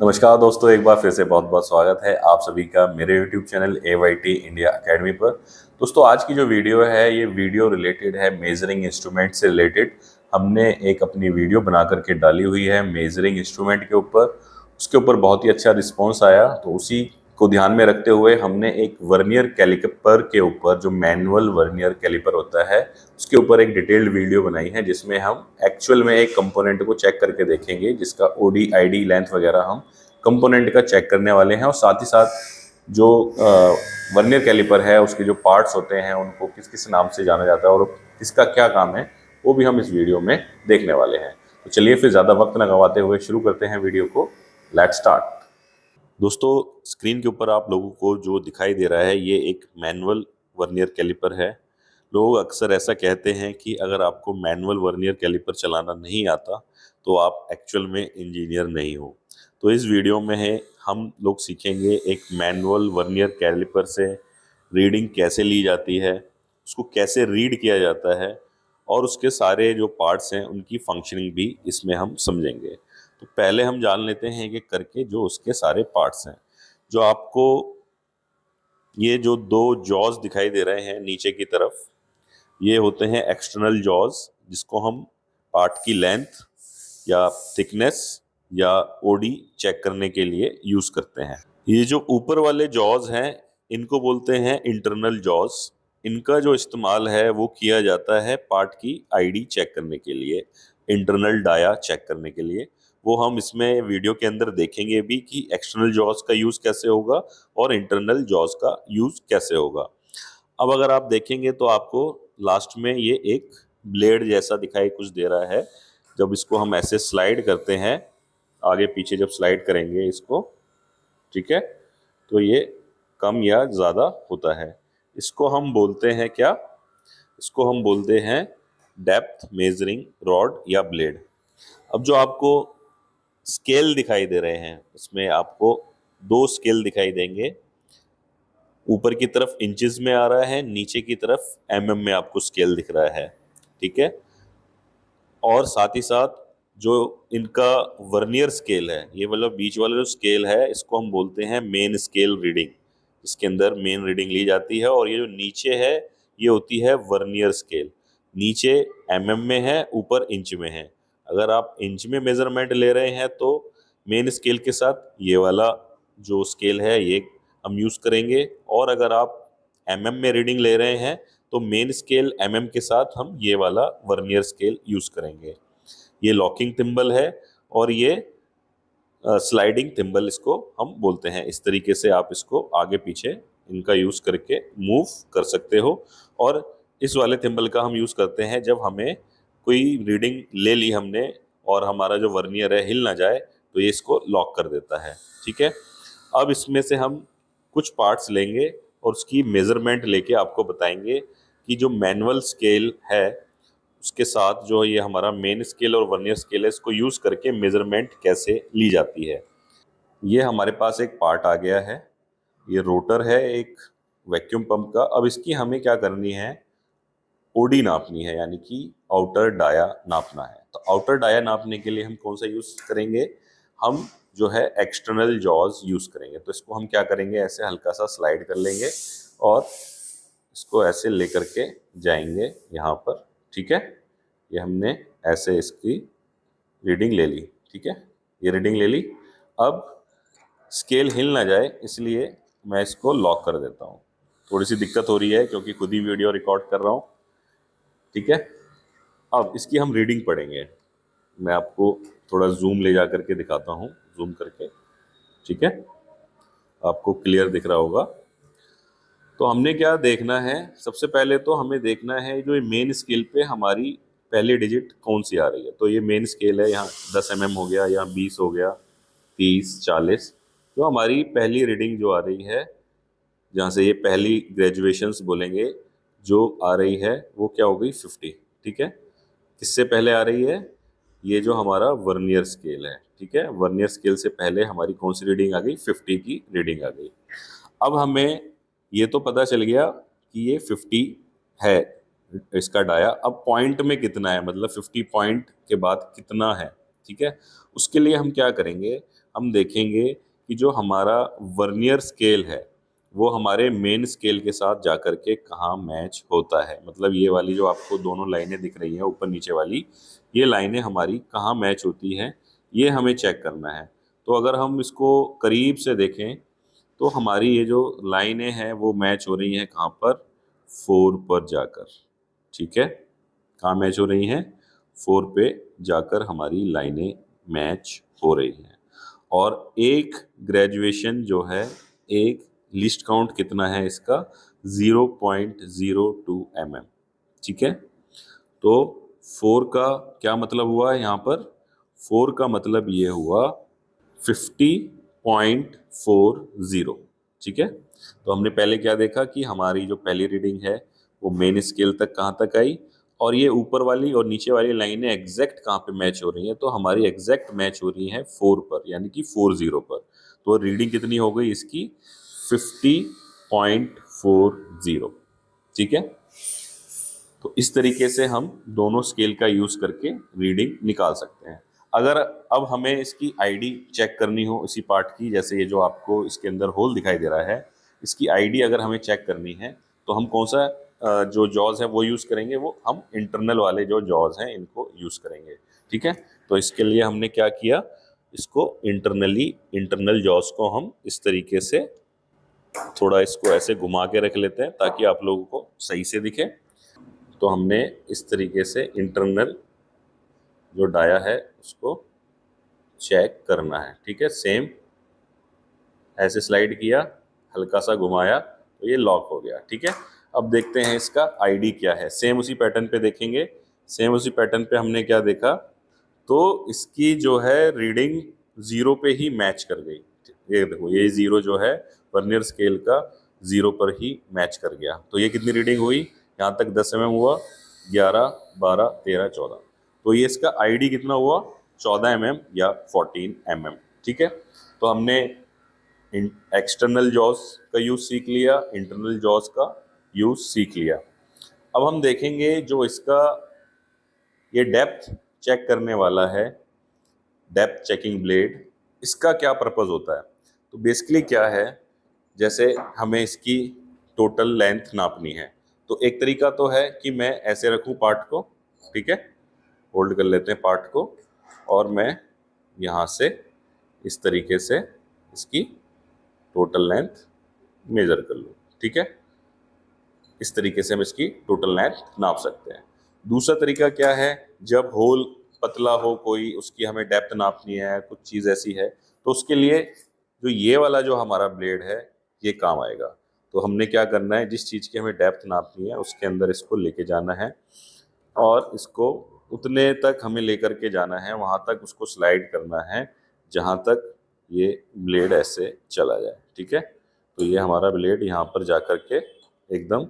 नमस्कार दोस्तों, एक बार फिर से बहुत बहुत स्वागत है आप सभी का मेरे YouTube channel AYT India academy पर। दोस्तों, आज की जो वीडियो है ये वीडियो रिलेटेड है मेजरिंग इंस्ट्रूमेंट से रिलेटेड। हमने एक अपनी वीडियो बना करके डाली हुई है मेजरिंग इंस्ट्रूमेंट के ऊपर। उसके ऊपर बहुत ही अच्छा रिस्पॉन्स आया, तो उसी को ध्यान में रखते हुए हमने एक वर्नियर कैलिपर के ऊपर, जो मैनुअल वर्नियर कैलिपर होता है, उसके ऊपर एक डिटेल्ड वीडियो बनाई है जिसमें हम एक्चुअल में एक कंपोनेंट को चेक करके देखेंगे, जिसका ओडी आईडी लेंथ वगैरह हम कंपोनेंट का चेक करने वाले हैं। और साथ ही साथ जो वर्नियर कैलिपर है उसके जो पार्ट्स होते हैं उनको किस किस नाम से जाना जाता है और किसका क्या काम है, वो भी हम इस वीडियो में देखने वाले हैं। तो चलिए फिर ज़्यादा वक्त न गवाते हुए शुरू करते हैं वीडियो को। Let's start. दोस्तों, स्क्रीन के ऊपर आप लोगों को जो दिखाई दे रहा है ये एक मैनुअल वर्नियर कैलिपर है। लोग अक्सर ऐसा कहते हैं कि अगर आपको मैनुअल वर्नियर कैलिपर चलाना नहीं आता तो आप एक्चुअल में इंजीनियर नहीं हो। तो इस वीडियो में है हम लोग सीखेंगे एक मैनुअल वर्नियर कैलिपर से रीडिंग कैसे ली जाती है, उसको कैसे रीड किया जाता है, और उसके सारे जो पार्ट्स हैं उनकी फंक्शनिंग भी इसमें हम समझेंगे। तो पहले हम जान लेते हैं कि करके जो उसके सारे पार्ट्स हैं। जो आपको ये जो दो जॉज दिखाई दे रहे हैं नीचे की तरफ, ये होते हैं एक्सटर्नल जॉज, जिसको हम पार्ट की लेंथ या थिकनेस या ओडी चेक करने के लिए यूज करते हैं। ये जो ऊपर वाले जॉज हैं इनको बोलते हैं इंटरनल जॉज। इनका जो इस्तेमाल है वो किया जाता है पार्ट की आईडी चेक करने के लिए, इंटरनल डाया चेक करने के लिए। वो हम इसमें वीडियो के अंदर देखेंगे भी कि एक्सटर्नल जॉज का यूज कैसे होगा और इंटरनल जॉज का यूज कैसे होगा। अब अगर आप देखेंगे तो आपको लास्ट में ये एक ब्लेड जैसा दिखाई कुछ दे रहा है। जब इसको हम ऐसे स्लाइड करते हैं, आगे पीछे जब स्लाइड करेंगे इसको, ठीक है, तो ये कम या ज़्यादा होता है। इसको हम बोलते हैं क्या? इसको हम बोलते हैं डेप्थ मेजरिंग रॉड या ब्लेड। अब जो आपको स्केल दिखाई दे रहे हैं उसमें आपको दो स्केल दिखाई देंगे। ऊपर की तरफ इंचेस में आ रहा है, नीचे की तरफ mm में आपको स्केल दिख रहा है, ठीक है। और साथ ही साथ जो इनका वर्नियर स्केल है, ये मतलब बीच वाला जो स्केल है इसको हम बोलते हैं मेन स्केल रीडिंग। इसके अंदर मेन रीडिंग ली जाती है। और ये जो नीचे है ये होती है वर्नियर स्केल। नीचे में है, ऊपर इंच में है। अगर आप इंच में मेजरमेंट ले रहे हैं तो मेन स्केल के साथ ये वाला जो स्केल है ये हम यूज़ करेंगे। और अगर आप में रीडिंग ले रहे हैं तो मेन स्केल के साथ हम ये वाला वर्नियर स्केल यूज करेंगे। ये लॉकिंग थिम्बल है और ये स्लाइडिंग थिम्बल इसको हम बोलते हैं। इस तरीके से आप इसको आगे पीछे इनका यूज करके मूव कर सकते हो। और इस वाले थिम्बल का हम यूज करते हैं जब हमें कोई रीडिंग ले ली हमने और हमारा जो वर्नियर है हिल ना जाए, तो ये इसको लॉक कर देता है, ठीक है। अब इसमें से हम कुछ पार्ट्स लेंगे और उसकी मेजरमेंट लेके आपको बताएंगे कि जो मैनुअल स्केल है उसके साथ जो ये हमारा मेन स्केल और वर्नियर स्केल है इसको यूज करके मेजरमेंट कैसे ली जाती है। ये हमारे पास एक पार्ट आ गया है। ये रोटर है एक वैक्यूम पंप का। अब इसकी हमें क्या करनी है, ओडी नापनी है, यानी कि आउटर डाया नापना है। तो आउटर डाया नापने के लिए हम कौन सा यूज करेंगे, हम जो है एक्सटर्नल जॉज यूज करेंगे। तो इसको हम क्या करेंगे, ऐसे हल्का सा स्लाइड कर लेंगे और इसको ऐसे लेकर के जाएंगे यहाँ पर, ठीक है। ये हमने ऐसे इसकी रीडिंग ले ली, ठीक है, ये रीडिंग ले ली। अब स्केल हिल ना जाए इसलिए मैं इसको लॉक कर देता हूँ। थोड़ी सी दिक्कत हो रही है क्योंकि खुद ही वीडियो रिकॉर्ड कर रहा हूँ, ठीक है। अब इसकी हम रीडिंग पढ़ेंगे। मैं आपको थोड़ा जूम ले जा करके दिखाता हूँ, जूम करके, ठीक है, आपको क्लियर दिख रहा होगा। तो हमने क्या देखना है, सबसे पहले तो हमें देखना है जो मेन स्केल पे हमारी पहली डिजिट कौन सी आ रही है। तो ये मेन स्केल है, यहाँ 10 हो गया, यहाँ 20 हो गया, 30, 40। तो हमारी पहली रीडिंग जो आ रही है, जहाँ से ये पहली ग्रेजुएशंस बोलेंगे, जो आ रही है वो क्या हो गई, 50, ठीक है। किससे पहले आ रही है, ये जो हमारा वर्नियर स्केल है, ठीक है। वर्नियर स्केल से पहले हमारी कौन सी रीडिंग आ गई, 50 की रीडिंग आ गई। अब हमें ये तो पता चल गया कि ये 50 है इसका डाया। अब पॉइंट में कितना है, मतलब 50 पॉइंट के बाद कितना है, ठीक है। उसके लिए हम क्या करेंगे, हम देखेंगे कि जो हमारा वर्नियर स्केल है वो हमारे मेन स्केल के साथ जाकर के कहाँ मैच होता है। मतलब ये वाली जो आपको दोनों लाइनें दिख रही हैं ऊपर नीचे वाली, ये लाइनें हमारी कहाँ मैच होती हैं, ये हमें चेक करना है। तो अगर हम इसको करीब से देखें तो हमारी ये जो लाइनें हैं वो मैच हो रही हैं कहाँ पर, 4 पर जाकर। ठीक है, कहाँ मैच हो रही हैं, 4 पे जाकर हमारी लाइनें मैच हो रही हैं। और एक ग्रेजुएशन जो है, एक लिस्ट काउंट कितना है इसका, 0.02 mm। ठीक है, तो 4 का क्या मतलब हुआ है यहाँ पर, 4 का मतलब ये हुआ 50.40। ठीक है, तो हमने पहले क्या देखा कि हमारी जो पहली रीडिंग है वो मेन स्केल तक कहाँ तक आई, और ये ऊपर वाली और नीचे वाली लाइनें एग्जैक्ट कहाँ पे मैच हो रही हैं, तो हमारी एग्जैक्ट मैच हो रही हैं 4 पर, यानी कि 40 पर। तो रीडिंग कितनी हो गई इसकी, 50.40। ठीक है, तो इस तरीके से हम दोनों स्केल का यूज करके रीडिंग निकाल सकते हैं। अगर अब हमें इसकी आईडी चेक करनी हो इसी पार्ट की, जैसे ये जो आपको इसके अंदर होल दिखाई दे रहा है, इसकी आईडी अगर हमें चेक करनी है तो हम कौन सा जो जॉज है वो यूज करेंगे, वो हम इंटरनल वाले जो जॉज हैं इनको यूज करेंगे। ठीक है, तो इसके लिए हमने क्या किया, इसको इंटरनल जॉज को हम इस तरीके से थोड़ा इसको ऐसे घुमा के रख लेते हैं ताकि आप लोगों को सही से दिखे। तो हमने इस तरीके से इंटरनल जो डाया है उसको चेक करना है। ठीक है, सेम ऐसे स्लाइड किया, हल्का सा घुमाया तो ये लॉक हो गया। ठीक है, अब देखते हैं इसका आईडी क्या है। सेम उसी पैटर्न पे देखेंगे, सेम उसी पैटर्न पे हमने क्या देखा, तो इसकी जो है रीडिंग 0 पे ही मैच कर गई। ये देखो, ये 0 जो है वर्नियर स्केल का 0 पर ही मैच कर गया। तो ये कितनी रीडिंग हुई, यहाँ तक 10 mm हुआ, 11, 12, 13, 14। तो ये इसका आईडी कितना हुआ, 14 mm या 14 mm। ठीक है, तो हमने एक्सटर्नल जॉस का यूज सीख लिया, इंटरनल जॉस का यूज सीख लिया। अब हम देखेंगे जो इसका ये डेप्थ चेक करने वाला है, डेप्थ चेकिंग ब्लेड, इसका क्या पर्पस होता है। तो बेसिकली क्या है, जैसे हमें इसकी टोटल लेंथ नापनी है, तो एक तरीका तो है कि मैं ऐसे रखूं पार्ट को। ठीक है, होल्ड कर लेते हैं पार्ट को, और मैं यहाँ से इस तरीके से इसकी टोटल लेंथ मेजर कर लूँ। ठीक है, इस तरीके से हम इसकी टोटल लेंथ नाप सकते हैं। दूसरा तरीका क्या है, जब होल पतला हो कोई, उसकी हमें डेप्थ नापनी है, कुछ चीज़ ऐसी है, तो उसके लिए जो ये वाला जो हमारा ब्लेड है ये काम आएगा। तो हमने क्या करना है, जिस चीज़ की हमें डेप्थ नापनी है उसके अंदर इसको लेके जाना है, और इसको उतने तक हमें लेकर के जाना है, वहाँ तक उसको स्लाइड करना है जहाँ तक ये ब्लेड ऐसे चला जाए। ठीक है, तो ये हमारा ब्लेड यहाँ पर जा कर के एकदम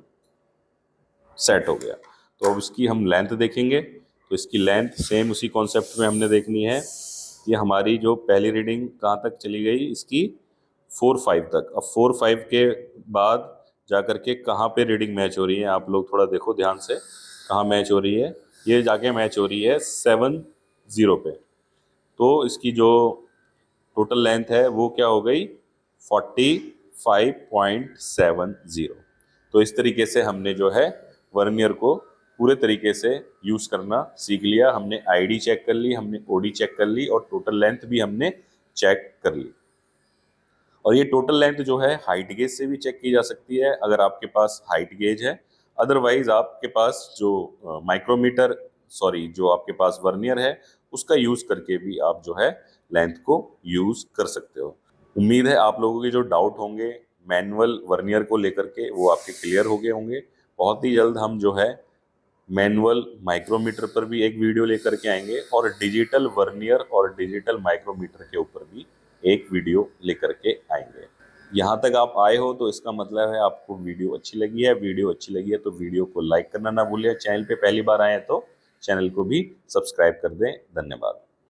सेट हो गया। तो अब इसकी हम लेंथ देखेंगे, तो इसकी लेंथ सेम उसी कॉन्सेप्ट में हमने देखनी है कि हमारी जो पहली रीडिंग कहाँ तक चली गई, इसकी 4-5 तक। अब 4-5 के बाद जा कर के कहाँ पे रीडिंग मैच हो रही है, आप लोग थोड़ा देखो ध्यान से, कहाँ मैच हो रही है, ये जाके मैच हो रही है 7-0 पे। तो इसकी जो टोटल लेंथ है वो क्या हो गई, 45.70। तो इस तरीके से हमने जो है वर्नियर को पूरे तरीके से यूज करना सीख लिया। हमने आईडी चेक कर ली, हमने ओडी चेक कर ली, और टोटल लेंथ भी हमने चेक कर ली। और ये टोटल लेंथ जो है हाइट गेज से भी चेक की जा सकती है अगर आपके पास हाइट गेज है। अदरवाइज आपके पास जो माइक्रोमीटर, सॉरी, जो आपके पास वर्नियर है उसका यूज करके भी आप जो है लेंथ को यूज कर सकते हो। उम्मीद है आप लोगों के जो डाउट होंगे मैनुअल वर्नियर को लेकर के वो आपके क्लियर हो गए होंगे। बहुत ही जल्द हम जो है मैनुअल माइक्रोमीटर पर भी एक वीडियो लेकर के आएंगे, और डिजिटल वर्नियर और डिजिटल माइक्रोमीटर के ऊपर भी एक वीडियो लेकर के आएंगे। यहाँ तक आप आए हो तो इसका मतलब है आपको वीडियो अच्छी लगी है। वीडियो अच्छी लगी है तो वीडियो को लाइक करना ना भूलिए। चैनल पे पहली बार आए हैं तो चैनल को भी सब्सक्राइब कर दें। धन्यवाद।